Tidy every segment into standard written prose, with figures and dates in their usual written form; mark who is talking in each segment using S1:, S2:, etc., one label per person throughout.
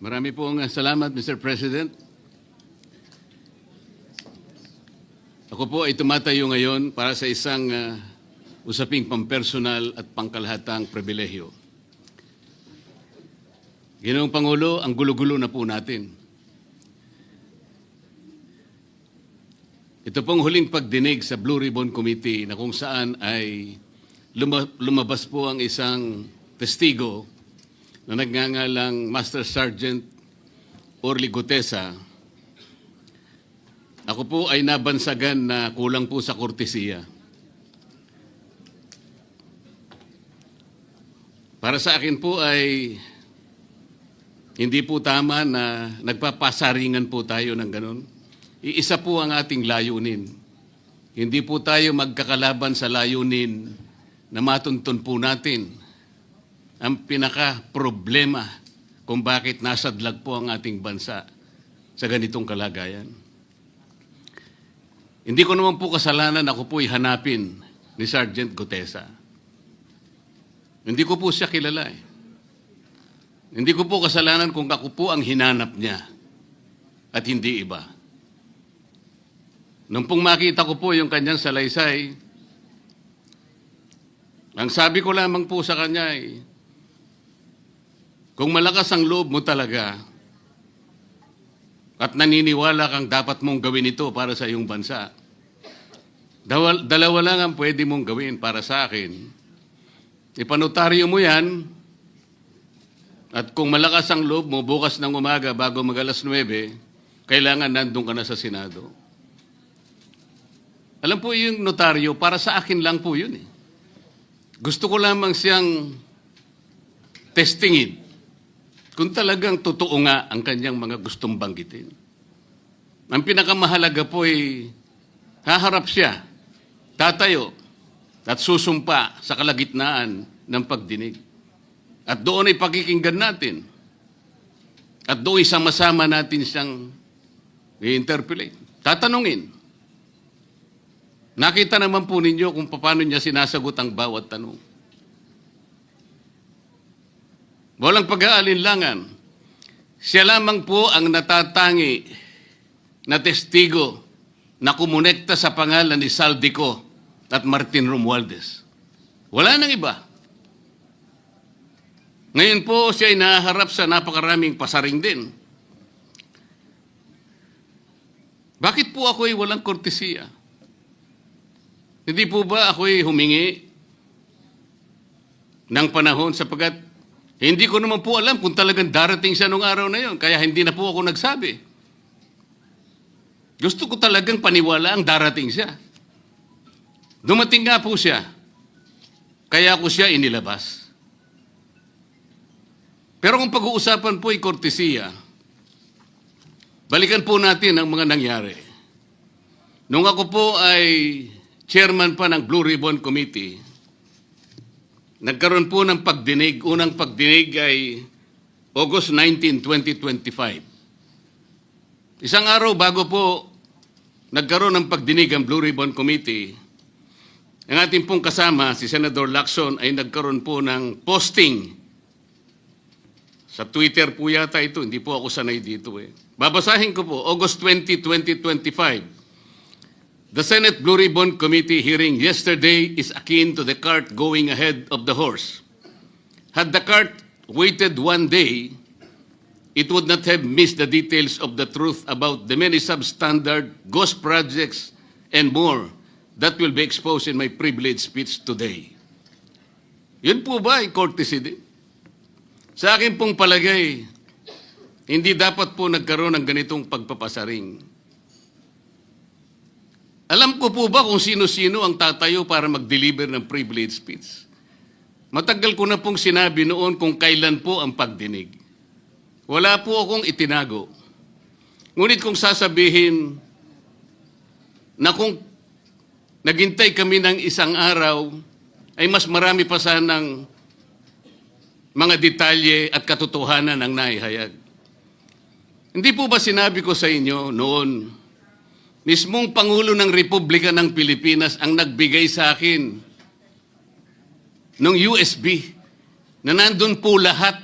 S1: Marami pong salamat, Mr. President. Ako po ay tumatayo ngayon para sa isang usaping pampersonal at pangkalahatang pribilehyo. Ginoong Pangulo, ang gulo-gulo na po natin. Ito pong huling pagdinig sa Blue Ribbon Committee na kung saan ay lumabas po ang isang testigo na nagngangalang Master Sergeant Orly Gutesa. Ako po ay nabansagan na kulang po sa kortesiya. Para sa akin po ay hindi po tama na nagpapasaringan po tayo ng ganun. Iisa po ang ating layunin. Hindi po tayo magkakalaban sa layunin na matuntun po natin ang pinaka-problema kung bakit nasadlag po ang ating bansa sa ganitong kalagayan. Hindi ko naman po kasalanan ako po'y hanapin ni Sergeant Gutesa. Hindi ko po siya kilala eh. Hindi ko po kasalanan kung ako po ang hinanap niya at hindi iba. Nung pong makita ko po yung kanyang salaysay, ang sabi ko lamang po sa kanya ay, kung malakas ang loob mo talaga at naniniwala kang dapat mong gawin ito para sa iyong bansa, dalawa lang ang pwede mong gawin para sa akin. Ipanotaryo mo yan at kung malakas ang loob mo, bukas ng umaga bago mag-alas 9, kailangan nandun ka na sa Senado. Alam po yung notaryo, para sa akin lang po yun eh. Gusto ko lamang siyang testingin kung talagang totoo nga ang kanyang mga gustong banggitin. Ang pinakamahalaga po ay haharap siya, tatayo, at susumpa sa kalagitnaan ng pagdinig. At doon ay pakikinggan natin. At doon ay sama-sama natin siyang i-interpolate. Tatanungin. Nakita naman po ninyo kung paano niya sinasagot ang bawat tanong. Walang pag-aalinlangan. Siya lamang po ang natatangi na testigo na kumonekta sa pangalan ni Saldico at Martin Romualdez. Wala nang iba. Ngayon po siya ay naharap sa napakaraming pasaring din. Bakit po ako ay walang kortesiya? Hindi po ba ako ay humingi ng panahon sapagkat hindi ko naman po alam kung talagang darating siya nung araw na yon, kaya hindi na po ako nagsabi. Gusto ko talagang paniwala ang darating siya. Dumating nga po siya, kaya ko siya inilabas. Pero kung pag-uusapan po ay kortesiya, balikan po natin ang mga nangyari. Nung ako po ay chairman pa ng Blue Ribbon Committee, nagkaroon po ng pagdinig. Unang pagdinig ay August 19, 2025. Isang araw bago po nagkaroon ng pagdinig ang Blue Ribbon Committee, ang ating pong kasama, si Senador Lacson, ay nagkaroon po ng posting. Sa Twitter po yata ito, hindi po ako sanay dito eh. Babasahin ko po, August 20, 2025. The Senate Blue Ribbon Committee hearing yesterday is akin to the cart going ahead of the horse. Had the cart waited one day, it would not have missed the details of the truth about the many substandard ghost projects and more that will be exposed in my privileged speech today. Yun po ba ay courtesy din? Sa akin pong palagay, hindi dapat po nagkaroon ng ganitong pagpapasaring. Alam ko po ba kung sino-sino ang tatayo para mag-deliver ng privilege speech? Matagal ko na pong sinabi noon kung kailan po ang pagdinig. Wala po akong itinago. Ngunit kung sasabihin na kung naghintay kami ng isang araw, ay mas marami pa sanang mga detalye at katotohanan ang naihayag. Hindi po ba sinabi ko sa inyo noon, mismong Pangulo ng Republika ng Pilipinas ang nagbigay sa akin ng USB na nandun po lahat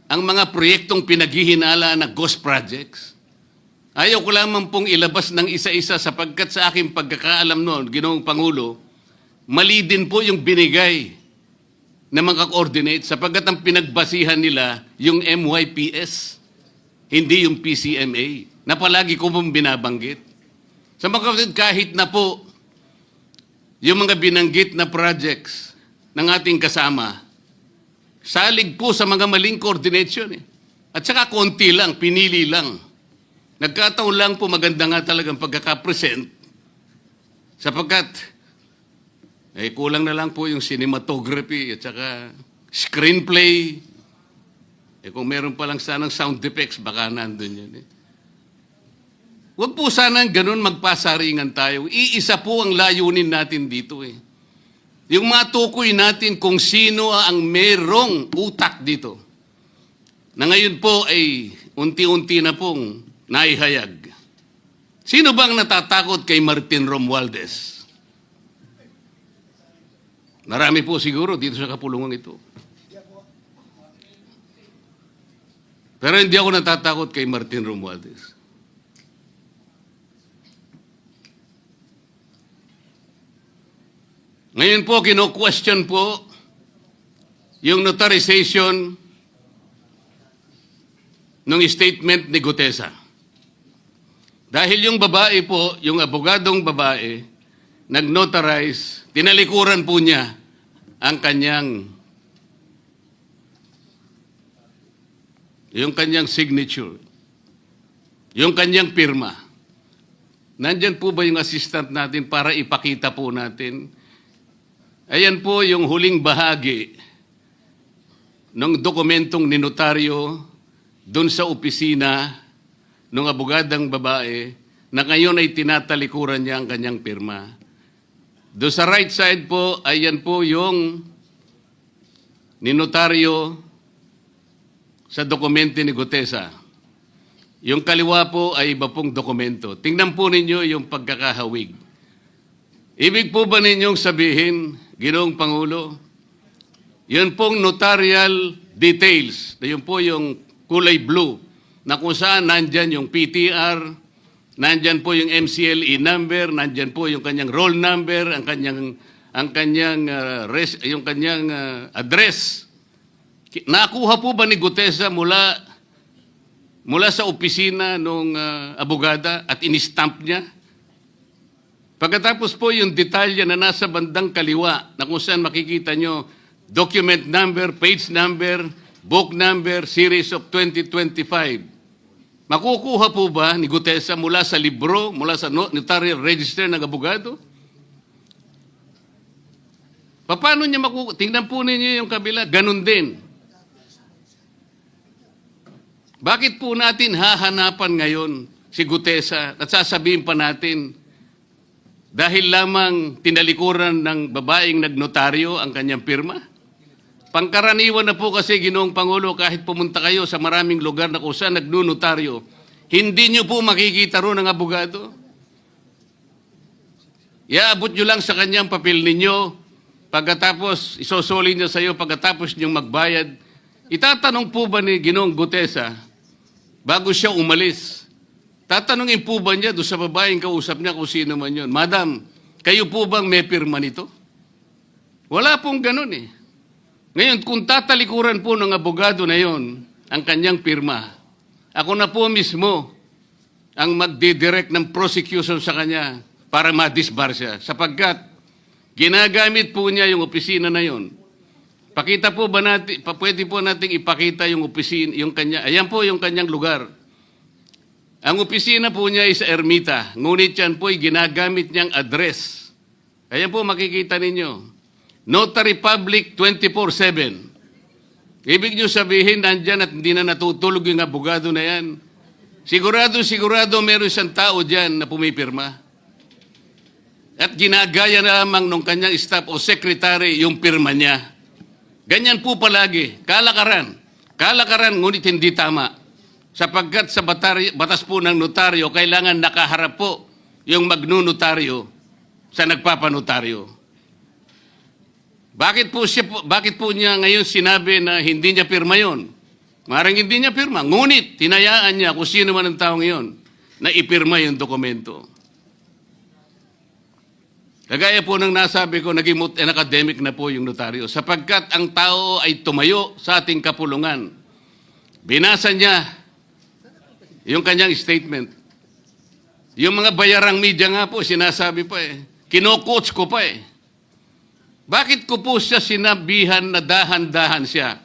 S1: ang mga proyektong pinaghihinala na ghost projects. Ayaw ko lamang pong ilabas ng isa-isa sapagkat sa aking pagkakaalam noon, Ginoong Pangulo, mali din po yung binigay na mga coordinate sapagkat ang pinagbasihan nila yung MYPS, hindi yung PCMA, na palagi ko pong binabanggit. Sa mga kapatid, kahit na po yung mga binanggit na projects ng ating kasama, salig po sa mga maling coordination. At saka konti lang, pinili lang. Nagkataon lang po maganda nga talagang pagkakapresent sapagkat kulang na lang po yung cinematography at saka screenplay. Kung meron pa lang sanang sound effects, baka nandun yan. Huwag po sanang ganun magpasaringan tayo. Iisa po ang layunin natin dito. Yung matukoy natin kung sino ang merong utak dito. Na ngayon po ay unti-unti na pong naihayag. Sino bang natatakot kay Martin Romualdez? Marami po siguro dito sa kapulungan ito. Pero hindi ako natatakot kay Martin Romualdez. Ngayon po, kino-question po yung notarization ng statement ni Gutesa. Dahil yung babae po, yung abogadong babae, nag-notarize, tinalikuran po niya ang yung kanyang signature, yung kanyang pirma. Nandyan po ba yung assistant natin para ipakita po natin? Ayan po yung huling bahagi ng dokumentong ninotaryo doon sa opisina ng abogadang babae na ngayon ay tinatalikuran niya ang kanyang pirma. Doon sa right side po, ayan po yung ninotaryo sa dokumento ni Gutesa. Yung kaliwa po ay iba pong dokumento. Tingnan po ninyo yung pagkakahawig. Ibig po ba ninyong sabihin, Ginoong Pangulo, yun pong notarial details, na yun po yung kulay blue, na kung saan nandyan yung PTR, nandyan po yung MCLE number, nandyan po yung kanyang roll number, yung kanyang address. Nakuha po ba ni Gutesa mula sa opisina ng abogada at in-stamp niya? Pagkatapos po yung detalye na nasa bandang kaliwa na kung saan makikita nyo document number, page number, book number, series of 2025. Makukuha po ba ni Gutesa mula sa libro, mula sa notarial register ng abogado? Paano niya makukuha? Tingnan po ninyo yung kabila, ganun din. Bakit po natin hahanapan ngayon si Gutesa at sasabihin pa natin dahil lamang tinalikuran ng babaeng nagnotaryo ang kanyang pirma? Pangkaraniwan na po kasi, Ginoong Pangulo, kahit pumunta kayo sa maraming lugar na kung saan nagnunotaryo, hindi nyo po makikita roon ang abogado. Iaabot nyo lang sa kanyang papel ninyo, pagkatapos isosoli niya sa iyo, pagkatapos nyo magbayad. Itatanong po ba ni Ginoong Gutesa, bago siya umalis, tatanungin po ba niya doon sa babaeng kausap niya kung sino man yun, Madam, kayo po bang may pirma nito? Wala pong ganun eh. Ngayon, kung tatalikuran po ng abogado na yon ang kanyang pirma, ako na po mismo ang magdidirect ng prosecution sa kanya para ma-disbar siya sapagkat ginagamit po niya yung opisina na yon. Pakita po ba natin, pwede po nating ipakita yung opisina, yung kanya, ayan po yung kanyang lugar. Ang opisina po niya ay sa Ermita, ngunit yan po ay ginagamit niyang address. Ayan po makikita ninyo. Notary Public 24/7. Ibig niyo sabihin, nandyan at hindi na natutulog yung abogado na yan. Sigurado meron isang tao dyan na pumipirma. At ginagaya na lamang ng kanyang staff o secretary yung pirma niya. Ganyan po palagi. Kalakaran. Kalakaran, ngunit hindi tama. Sapagkat sa batas po ng notaryo, kailangan nakaharap po yung magnunotaryo sa nagpapanotaryo. Bakit po niya ngayon sinabi na hindi niya pirma yon? Maring hindi niya pirma. Ngunit, tinayaan niya kung sino man ang taong iyon na ipirma yung dokumento. Kagaya po ng nasabi ko, naging academic na po yung notaryo sapagkat ang tao ay tumayo sa ating kapulungan. Binasa niya yung kanyang statement. Yung mga bayarang media nga po, sinasabi pa eh. Kino-coach ko pa eh. Bakit ko po siya sinabihan na dahan-dahan siya?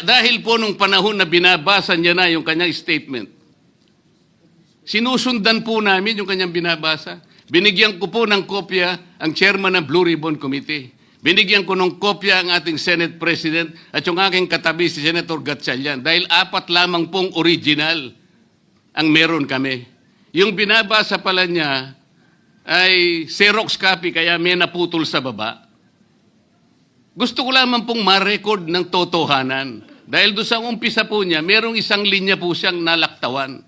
S1: Dahil po nung panahon na binabasa niya na yung kanyang statement, sinusundan po namin yung kanyang binabasa. Binigyan ko po ng kopya ang chairman ng Blue Ribbon Committee. Binigyan ko ng kopya ang ating Senate President at yung aking katabi si Senator Gatchalian dahil 4 lamang pong original ang meron kami. Yung binabasa pala niya ay Xerox copy kaya may naputol sa baba. Gusto ko lamang pong ma-record ng totohanan. Dahil doon sa umpisa po niya, merong isang linya po siyang nalaktawan.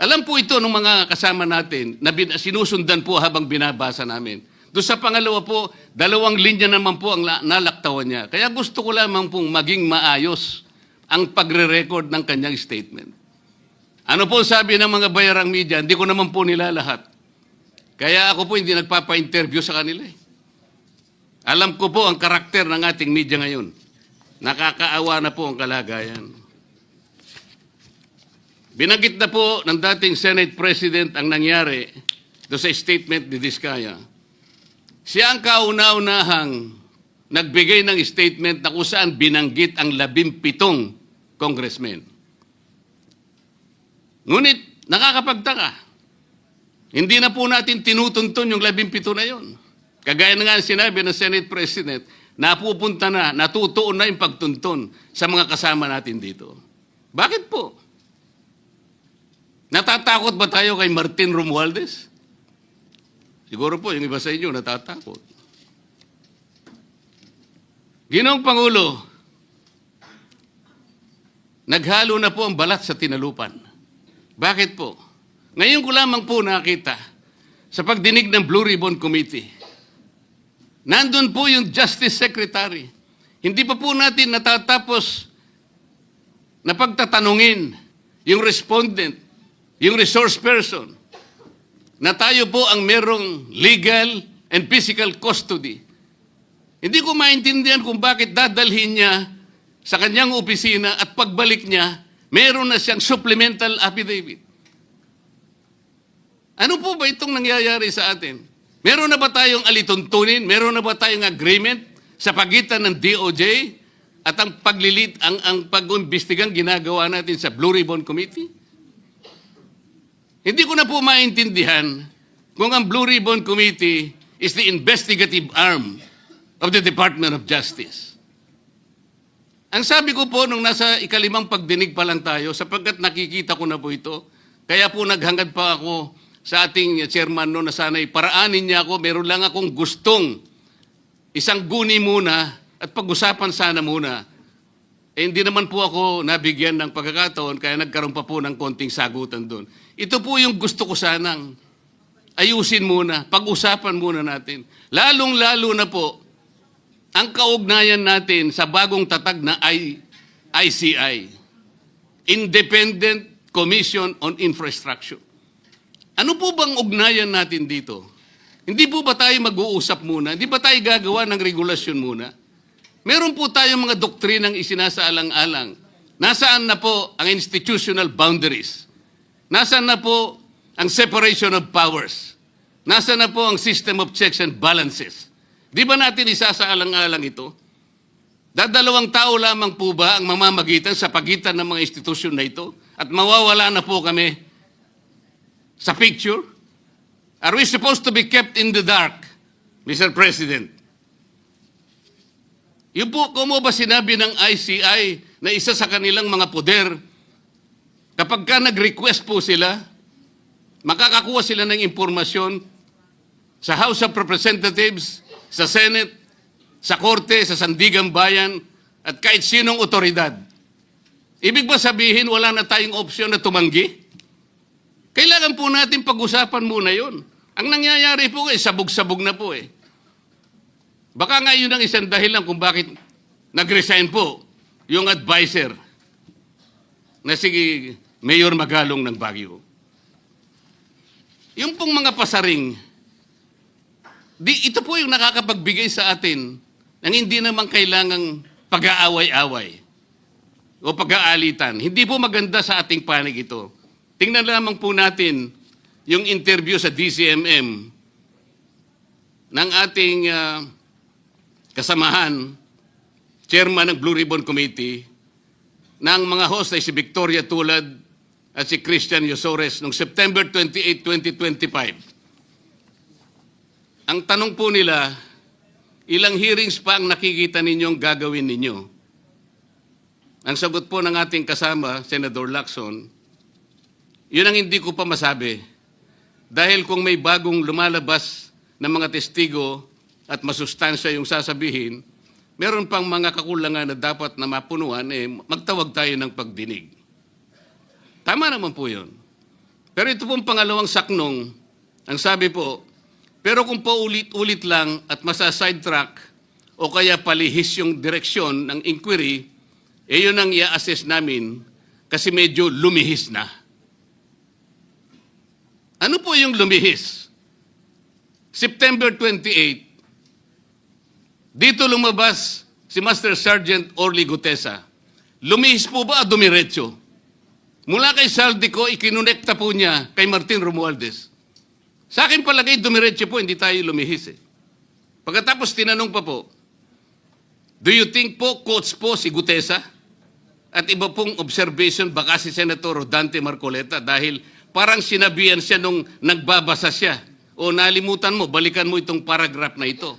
S1: Alam po ito ng mga kasama natin na sinusundan po habang binabasa namin. Doon sa pangalawa po, 2 linya naman po ang nalaktawan niya. Kaya gusto ko lamang pong maging maayos ang pagre-record ng kanyang statement. Ano po sabi ng mga bayarang media? Hindi ko naman po nila lahat. Kaya ako po hindi nagpapa-interview sa kanila eh. Alam ko po ang karakter ng ating media ngayon. Nakakaawa na po ang kalagayan. Binanggit na po ng dating Senate President ang nangyari do sa statement ni Diskaya. Siya ang kauna-unahang nagbigay ng statement na kung saan binanggit ang 17 congressmen. Ngunit nakakapagtaka. Hindi na po natin tinutuntun yung 17 na yon. Kagaya na nga sinabi ng Senate President, napupunta na, natutuon na yung pagtuntun sa mga kasama natin dito. Bakit po? Natatakot ba tayo kay Martin Romualdez? Siguro po, yung iba sa inyo natatakot. Ginoong Pangulo, naghalo na po ang balat sa tinalupan. Bakit po? Ngayon ko lamang po nakita sa pagdinig ng Blue Ribbon Committee. Nandun po yung Justice Secretary. Hindi pa po natin natatapos na pagtatanungin yung respondent, yung resource person, na tayo po ang merong legal and physical custody. Hindi ko maintindihan kung bakit dadalhin niya sa kanyang opisina at pagbalik niya, meron na siyang supplemental affidavit. Ano po ba itong nangyayari sa atin? Meron na ba tayong alituntunin? Meron na ba tayong agreement sa pagitan ng DOJ at ang ang pag-imbestigang ginagawa natin sa Blue Ribbon Committee? Hindi ko na po maintindihan kung ang Blue Ribbon Committee is the investigative arm of the Department of Justice. Ang sabi ko po nung nasa ikalimang pagdinig pa lang tayo, sapagkat nakikita ko na po ito, kaya po naghangad pa ako sa ating chairman no na sana'y paraanin niya ako, meron lang akong gustong isang guni muna at pag-usapan sana muna. Eh, hindi naman po ako nabigyan ng pagkakataon kaya nagkaroon pa po ng konting sagutan doon. Ito po yung gusto ko sanang ayusin muna, pag-usapan muna natin. Lalong-lalo na po ang kaugnayan natin sa bagong tatag na ICI, Independent Commission on Infrastructure. Ano po bang ugnayan natin dito? Hindi po ba tayo mag-uusap muna? Hindi ba tayo gagawa ng regulasyon muna? Meron po tayong mga doktrinang isinasaalang-alang. Nasaan na po ang institutional boundaries? Nasaan na po ang separation of powers? Nasaan na po ang system of checks and balances? Di ba natin isasaalang-alang ito? Dadalawang tao lamang po ba ang mamamagitan sa pagitan ng mga institusyon na ito? At mawawala na po kami sa picture? Are we supposed to be kept in the dark, Mr. President? Yung po, kung mo ba sinabi ng ICI na isa sa kanilang mga poder, kapag ka nag-request po sila, makakakuha sila ng impormasyon sa House of Representatives, sa Senate, sa Korte, sa Sandigang Bayan, at kahit sinong otoridad. Ibig ba sabihin wala na tayong opsyon na tumanggi? Kailangan po natin pag-usapan muna yun. Ang nangyayari po sabog-sabog na po eh. Baka nga yun ang isang dahilan kung bakit nag-resign po yung advisor na si Mayor Magalong ng Baguio. Yung pong mga pasaring, ito po yung nakakapagbigay sa atin ng hindi naman kailangang pag-aaway-away o pag-aalitan. Hindi po maganda sa ating panig ito. Tingnan lamang po natin yung interview sa DCMM ng ating kasamahan, chairman ng Blue Ribbon Committee, ng mga host ay si Victoria Tulad at si Christian Yosores noong September 28, 2025. Ang tanong po nila, ilang hearings pa ang nakikita ninyong gagawin ninyo? Ang sagot po ng ating kasama, Senator Lacson, yun ang hindi ko pa masabi. Dahil kung may bagong lumalabas na mga testigo at masustansya yung sasabihin, meron pang mga kakulangan na dapat na mapunuan, magtawag tayo ng pagdinig. Tama naman po yun. Pero ito pong pangalawang saknong, ang sabi po, pero kung paulit-ulit lang at masa-sidetrack o kaya palihis yung direksyon ng inquiry, yun ang i-assess namin kasi medyo lumihis na. Ano po yung lumihis? September 28, dito lumabas si Master Sergeant Orly Gutesa. Lumihis po ba o dumiretso? Mula kay Saldico, ikinonekta po niya kay Martin Romualdez. Sa akin palagay, dumiretso po, hindi tayo lumihis. Pagkatapos tinanong pa po, do you think po, coach po si Gutesa? At iba pong observation, baka si Senator Rodante Marcoleta dahil parang sinabihan siya nung nagbabasa siya. O nalimutan mo, balikan mo itong paragraph na ito.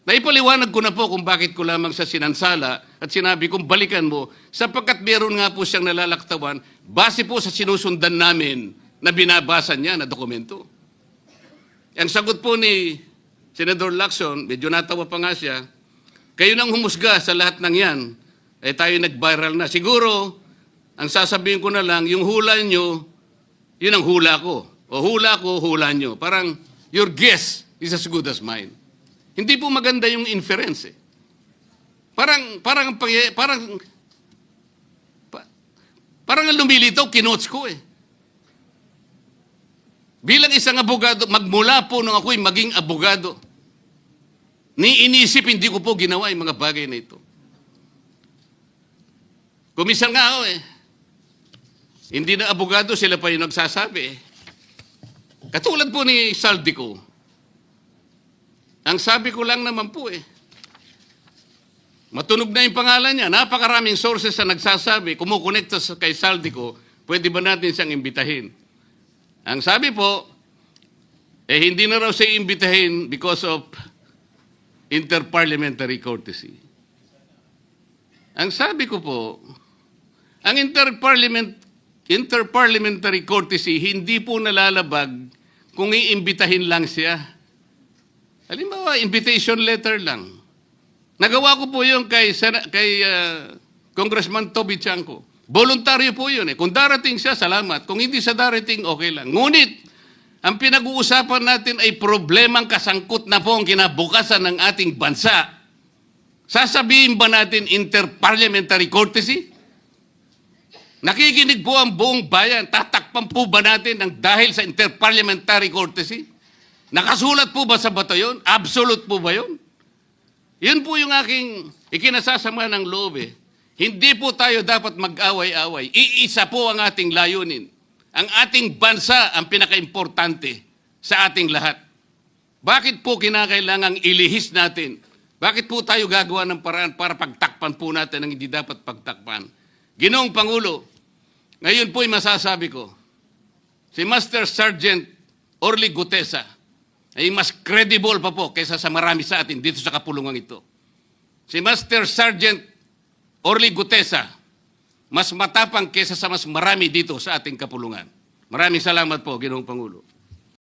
S1: Naipaliwanag ko na po kung bakit ko lamang sa sinansala at sinabi kong balikan mo sapagkat meron nga po siyang nalalaktawan base po sa sinusundan namin na binabasa niya na dokumento. Ang sagot po ni Senator Lacson, medyo natawa pa nga siya, kayo nang humusga sa lahat ng yan, tayo nag-viral na. Siguro, ang sasabihin ko na lang, yung hula nyo, yun ang hula ko. O hula ko, hula nyo. Parang, your guess is as good as mine. Hindi po maganda yung inference. Parang ang lumilitaw, kinotes ko . Bilang isang abogado, magmula po nung ako'y maging abogado, inisip, hindi ko po ginawa yung mga bagay na ito. Kumisan nga ako Hindi na abogado, sila pa yung nagsasabi Katulad po ni Saldico. Ang sabi ko lang naman po matunog na yung pangalan niya. Napakaraming sources na nagsasabi, kumukonekta kay Saldico, pwede ba natin siyang imbitahin? Ang sabi po, hindi na raw siya imbitahin because of interparliamentary courtesy. Ang sabi ko po, ang interparliamentary courtesy hindi po nalalabag kung iimbitahin lang siya. Halimbawa, invitation letter lang. Nagawa ko po yun kay Congressman Toby Chanco. Voluntaryo po yun Kung darating siya, salamat. Kung hindi siya darating, okay lang. Ngunit, ang pinag-uusapan natin ay problemang kasangkot na po ang kinabukasan ng ating bansa. Sasabihin ba natin interparliamentary courtesy? Nakikinig po ang buong bayan. Tatakpan po ba natin ng dahil sa interparliamentary courtesy? Nakasulat po ba sa bato yun? Absolute po ba yun? Yun po yung aking ikinasasama ng loob Hindi po tayo dapat mag-away-away. Iisa po ang ating layunin. Ang ating bansa ang pinaka-importante sa ating lahat. Bakit po kinakailangang ilihis natin? Bakit po tayo gagawa ng paraan para pagtakpan po natin ang hindi dapat pagtakpan? Ginoong Pangulo, ngayon po'y masasabi ko, si Master Sergeant Orly Gutesa ay mas credible pa po kaysa sa marami sa atin dito sa kapulungan ito. Si Master Sergeant Orly Gutesa, mas matapang kaysa sa mas marami dito sa ating kapulungan. Maraming salamat po, Ginoong Pangulo.